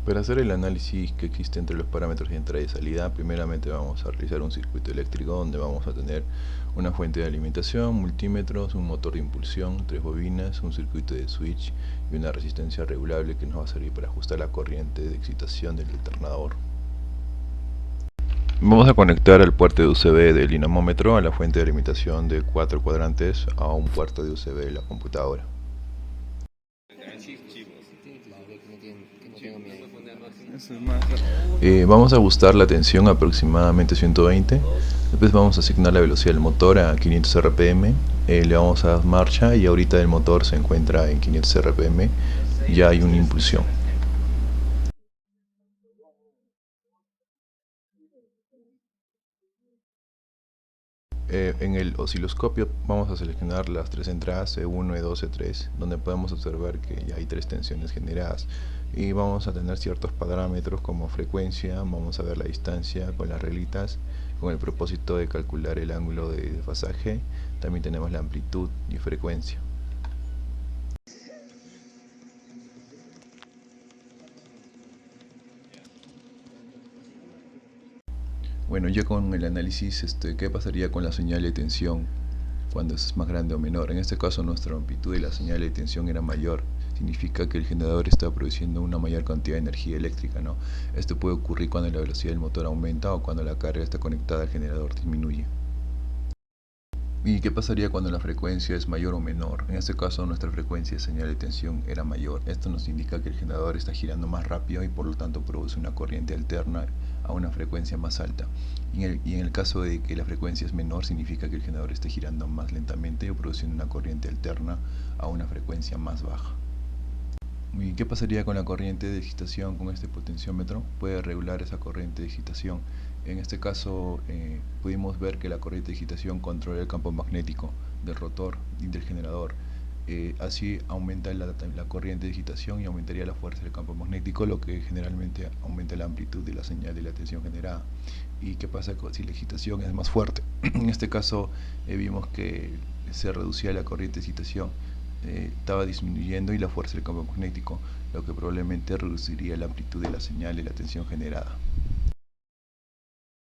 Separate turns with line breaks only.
Para hacer el análisis que existe entre los parámetros de entrada y salida, primeramente vamos a realizar un circuito eléctrico donde vamos a tener una fuente de alimentación, multímetros, un motor de impulsión, 3 bobinas, un circuito de switch y una resistencia regulable que nos va a servir para ajustar la corriente de excitación del alternador. Vamos a conectar el puerto de USB del dinamómetro a la fuente de alimentación de 4 cuadrantes a un puerto de USB de la computadora. Vamos a ajustar la tensión a aproximadamente 120. Después vamos a asignar la velocidad del motor a 500 RPM. Le vamos a dar marcha y ahorita el motor se encuentra en 500 RPM. Ya hay una impulsión. En el osciloscopio vamos a seleccionar las 3 entradas E1, E2, E3, donde podemos observar que ya hay 3 tensiones generadas y vamos a tener ciertos parámetros como frecuencia. Vamos a ver la distancia con las reglitas con el propósito de calcular el ángulo de desfasaje. También tenemos la amplitud y frecuencia. Bueno, ya con el análisis, ¿qué pasaría con la señal de tensión cuando es más grande o menor? En este caso nuestra amplitud de la señal de tensión era mayor. Significa que el generador está produciendo una mayor cantidad de energía eléctrica, ¿no? Esto puede ocurrir cuando la velocidad del motor aumenta o cuando la carga está conectada al generador disminuye. ¿Y qué pasaría cuando la frecuencia es mayor o menor? En este caso nuestra frecuencia de señal de tensión era mayor. Esto nos indica que el generador está girando más rápido y por lo tanto produce una corriente alterna a una frecuencia más alta. Y en el caso de que la frecuencia es menor, significa que el generador esté girando más lentamente o produciendo una corriente alterna a una frecuencia más baja. ¿Y qué pasaría con la corriente de excitación con este potenciómetro? Puede regular esa corriente de excitación. En este caso pudimos ver que la corriente de excitación controla el campo magnético del rotor y del generador. Así aumenta la corriente de excitación y aumentaría la fuerza del campo magnético, lo que generalmente aumenta la amplitud de la señal de la tensión generada. ¿Y qué pasa si la excitación es más fuerte? En este caso vimos que se reducía la corriente de excitación, estaba disminuyendo y la fuerza del campo magnético, lo que probablemente reduciría la amplitud de la señal y la tensión generada.